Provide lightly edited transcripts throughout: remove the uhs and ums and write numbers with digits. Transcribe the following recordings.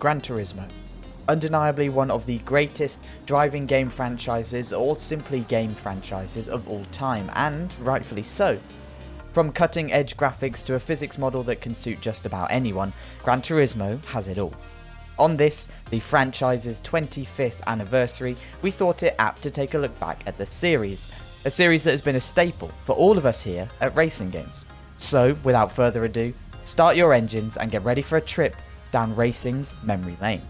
Gran Turismo. Undeniably one of the greatest driving game franchises, or simply game franchises, of all time, and rightfully so. From cutting-edge graphics to a physics model that can suit just about anyone, Gran Turismo has it all. On this, the franchise's 25th anniversary, we thought it apt to take a look back at the series, a series that has been a staple for all of us here at Racing Games. So, without further ado, start your engines and get ready for a trip down racing's memory lane.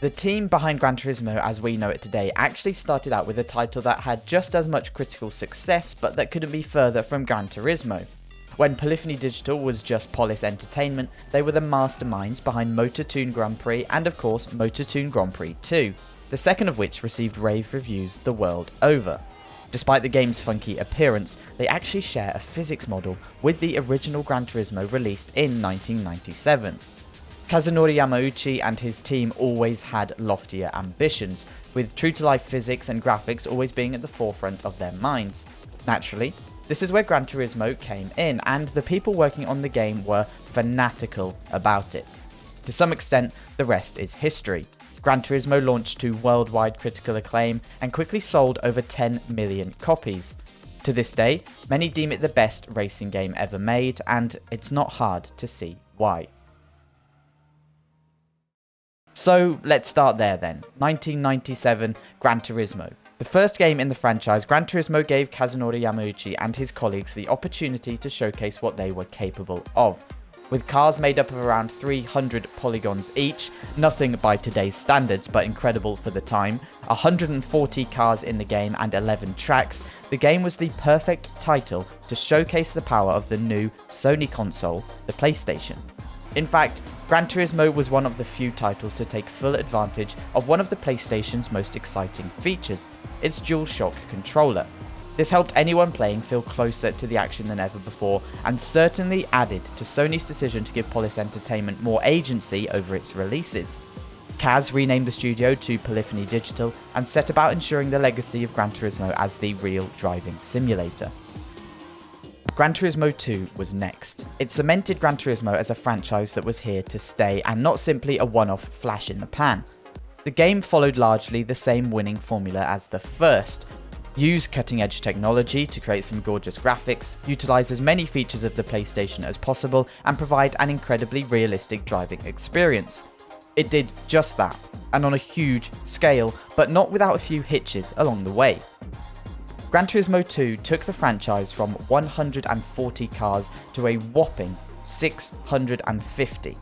The team behind Gran Turismo as we know it today actually started out with a title that had just as much critical success, but that couldn't be further from Gran Turismo. When Polyphony Digital was just Polis Entertainment, they were the masterminds behind Motortoon Grand Prix and of course Motortoon Grand Prix 2, the second of which received rave reviews the world over. Despite the game's funky appearance, they actually share a physics model with the original Gran Turismo released in 1997. Kazunori Yamauchi and his team always had loftier ambitions, with true-to-life physics and graphics always being at the forefront of their minds. Naturally, this is where Gran Turismo came in, and the people working on the game were fanatical about it. To some extent, the rest is history. Gran Turismo launched to worldwide critical acclaim and quickly sold over 10 million copies. To this day, many deem it the best racing game ever made, and it's not hard to see why. So let's start there then. 1997, Gran Turismo. The first game in the franchise, Gran Turismo gave Kazunori Yamauchi and his colleagues the opportunity to showcase what they were capable of. With cars made up of around 300 polygons each, nothing by today's standards but incredible for the time, 140 cars in the game and 11 tracks, the game was the perfect title to showcase the power of the new Sony console, the PlayStation. In fact, Gran Turismo was one of the few titles to take full advantage of one of the PlayStation's most exciting features, its DualShock controller. This helped anyone playing feel closer to the action than ever before, and certainly added to Sony's decision to give Polis Entertainment more agency over its releases. Kaz renamed the studio to Polyphony Digital and set about ensuring the legacy of Gran Turismo as the real driving simulator. Gran Turismo 2 was next. It cemented Gran Turismo as a franchise that was here to stay and not simply a one-off flash in the pan. The game followed largely the same winning formula as the first. Use cutting-edge technology to create some gorgeous graphics, utilize as many features of the PlayStation as possible, and provide an incredibly realistic driving experience. It did just that, and on a huge scale, but not without a few hitches along the way. Gran Turismo 2 took the franchise from 140 cars to a whopping 650.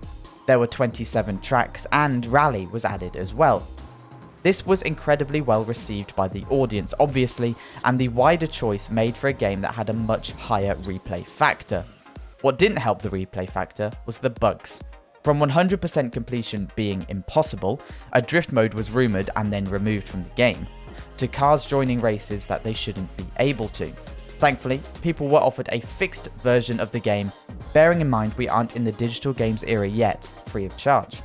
There were 27 tracks and rally was added as well. This was incredibly well received by the audience, obviously, and the wider choice made for a game that had a much higher replay factor. What didn't help the replay factor was the bugs. From 100% completion being impossible, a drift mode was rumoured and then removed from the game, to cars joining races that they shouldn't be able to. Thankfully, people were offered a fixed version of the game, bearing in mind we aren't in the digital games era yet, free of charge.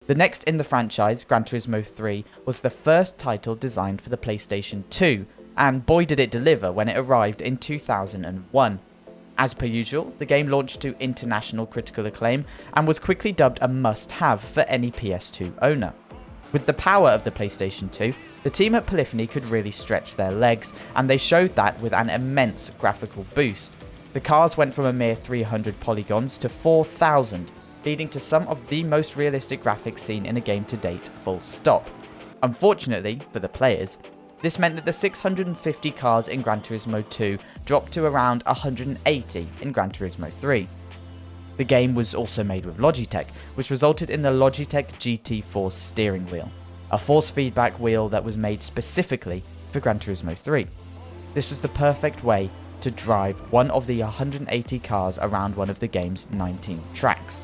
The next in the franchise, Gran Turismo 3, was the first title designed for the PlayStation 2, and boy did it deliver when it arrived in 2001. As per usual, the game launched to international critical acclaim and was quickly dubbed a must-have for any PS2 owner. With the power of the PlayStation 2, the team at Polyphony could really stretch their legs, and they showed that with an immense graphical boost. The cars went from a mere 300 polygons to 4,000, leading to some of the most realistic graphics seen in a game to date, full stop. Unfortunately, for the players, this meant that the 650 cars in Gran Turismo 2 dropped to around 180 in Gran Turismo 3. The game was also made with Logitech, which resulted in the Logitech GT Force steering wheel, a force feedback wheel that was made specifically for Gran Turismo 3. This was the perfect way to drive one of the 180 cars around one of the game's 19 tracks.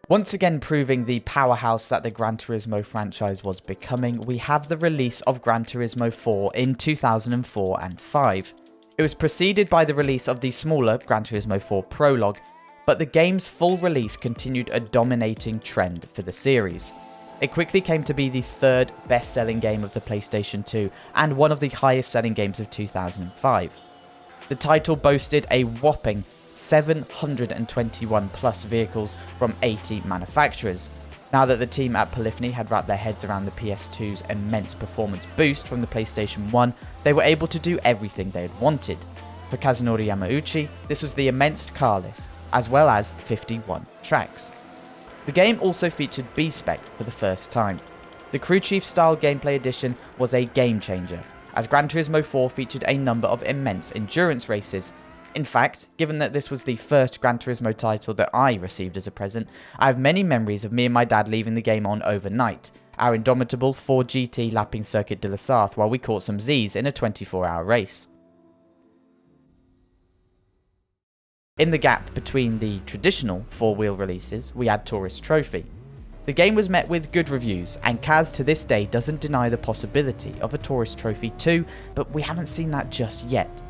Once again proving the powerhouse that the Gran Turismo franchise was becoming, we have the release of Gran Turismo 4 in 2004 and 5. It was preceded by the release of the smaller Gran Turismo 4 Prologue, But the game's full release continued a dominating trend for the series. It quickly came to be the third best-selling game of the PlayStation 2 and one of the highest-selling games of 2005. The title boasted a whopping 721 plus vehicles from 80 manufacturers. Now that the team at Polyphony had wrapped their heads around the PS2's immense performance boost from the PlayStation 1, they were able to do everything they had wanted. For Kazunori Yamauchi, this was the immense car list, as well as 51 tracks. The game also featured B-Spec for the first time. The Crew Chief style gameplay edition was a game changer, as Gran Turismo 4 featured a number of immense endurance races. In fact, given that this was the first Gran Turismo title that I received as a present, I have many memories of me and my dad leaving the game on overnight, our indomitable 4GT lapping Circuit de la Sarthe while we caught some Z's in a 24-hour race. In the gap between the traditional 4-wheel releases, we had Tourist Trophy. The game was met with good reviews, and Kaz to this day doesn't deny the possibility of a Tourist Trophy 2, but we haven't seen that just yet.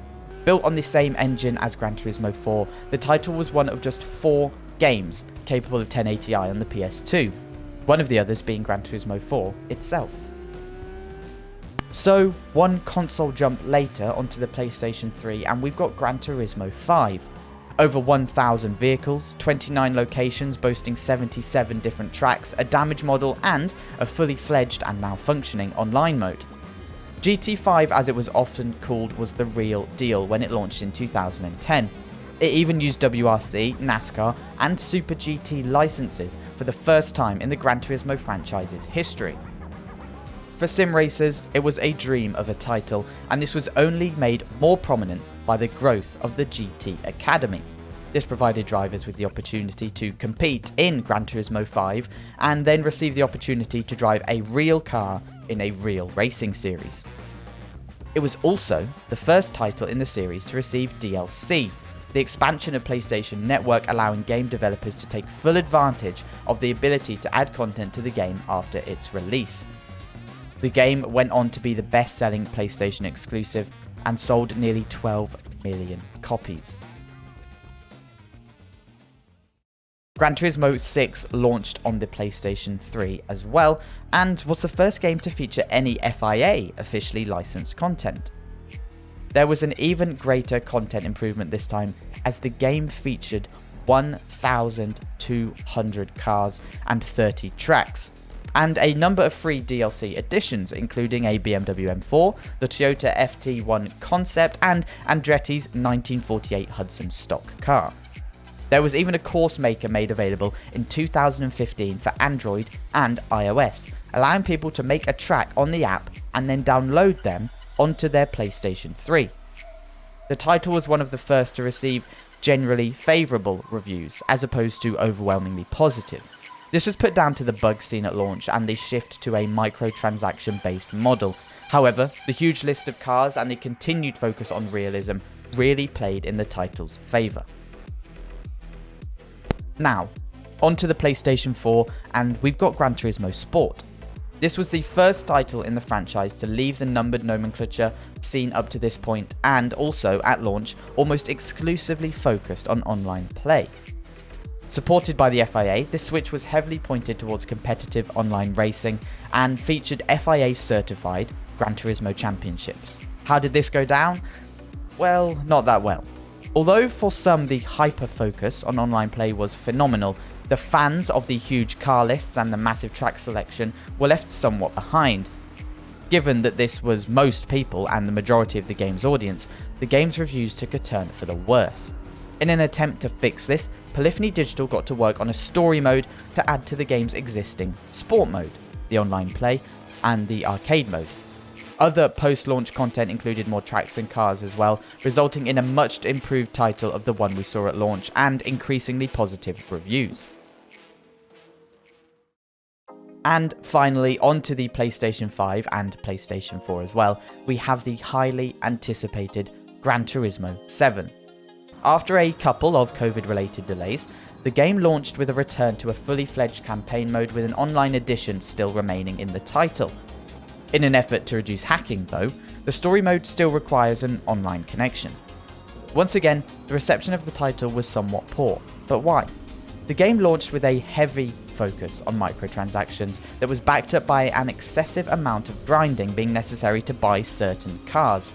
Built on the same engine as Gran Turismo 4, the title was one of just 4 games capable of 1080i on the PS2, one of the others being Gran Turismo 4 itself. So, one console jump later onto the PlayStation 3 and we've got Gran Turismo 5. Over 1,000 vehicles, 29 locations boasting 77 different tracks, a damage model and a fully fledged and now functioning online mode. GT5, as it was often called, was the real deal when it launched in 2010. It even used WRC, NASCAR and Super GT licenses for the first time in the Gran Turismo franchise's history. For sim racers, it was a dream of a title, and this was only made more prominent by the growth of the GT Academy. This provided drivers with the opportunity to compete in Gran Turismo 5 and then receive the opportunity to drive a real car in a real racing series. It was also the first title in the series to receive DLC, the expansion of PlayStation Network allowing game developers to take full advantage of the ability to add content to the game after its release. The game went on to be the best-selling PlayStation exclusive and sold nearly 12 million copies. Gran Turismo 6 launched on the PlayStation 3 as well, and was the first game to feature any FIA officially licensed content. There was an even greater content improvement this time, as the game featured 1,200 cars and 30 tracks, and a number of free DLC additions, including a BMW M4, the Toyota FT1 concept, and Andretti's 1948 Hudson stock car. There was even a course maker made available in 2015 for Android and iOS, allowing people to make a track on the app and then download them onto their PlayStation 3. The title was one of the first to receive generally favourable reviews, as opposed to overwhelmingly positive. This was put down to the bug seen at launch and the shift to a microtransaction-based model. However, the huge list of cars and the continued focus on realism really played in the title's favour. Now, onto the PlayStation 4, and we've got Gran Turismo Sport. This was the first title in the franchise to leave the numbered nomenclature seen up to this point, and also, at launch, almost exclusively focused on online play. Supported by the FIA, this switch was heavily pointed towards competitive online racing, and featured FIA-certified Gran Turismo championships. How did this go down? Well, not that well. Although for some the hyper-focus on online play was phenomenal, the fans of the huge car lists and the massive track selection were left somewhat behind. Given that this was most people and the majority of the game's audience, the game's reviews took a turn for the worse. In an attempt to fix this, Polyphony Digital got to work on a story mode to add to the game's existing sport mode, the online play, and the arcade mode. Other post-launch content included more tracks and cars as well, resulting in a much improved title of the one we saw at launch and increasingly positive reviews. And finally, onto the PlayStation 5 and PlayStation 4 as well, we have the highly anticipated Gran Turismo 7. After a couple of COVID-related delays, the game launched with a return to a fully fledged campaign mode with an online edition still remaining in the title. In an effort to reduce hacking though, the story mode still requires an online connection. Once again, the reception of the title was somewhat poor, But why? The game launched with a heavy focus on microtransactions that was backed up by an excessive amount of grinding being necessary to buy certain cars.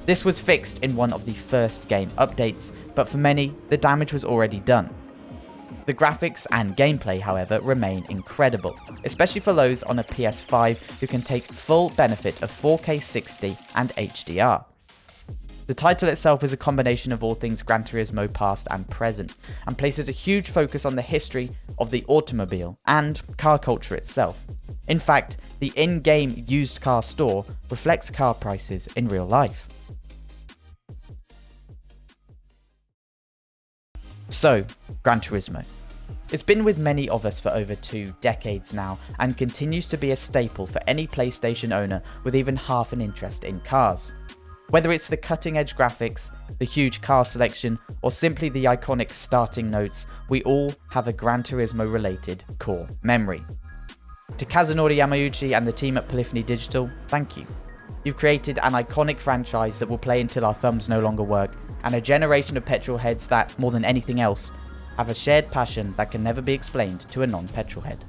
This was fixed in one of the first game updates, but for many, the damage was already done. The graphics and gameplay, however, remain incredible, especially for those on a PS5 who can take full benefit of 4K 60 and HDR. The title itself is a combination of all things Gran Turismo past and present, and places a huge focus on the history of the automobile and car culture itself. In fact, the in-game used car store reflects car prices in real life. So, Gran Turismo. It's been with many of us for over 2 decades now, and continues to be a staple for any PlayStation owner with even half an interest in cars. Whether it's the cutting-edge graphics, the huge car selection, or simply the iconic starting notes, we all have a Gran Turismo-related core memory. To Kazunori Yamauchi and the team at Polyphony Digital, thank you. You've created an iconic franchise that will play until our thumbs no longer work, and a generation of petrol heads that, more than anything else, have a shared passion that can never be explained to a non-petrol head.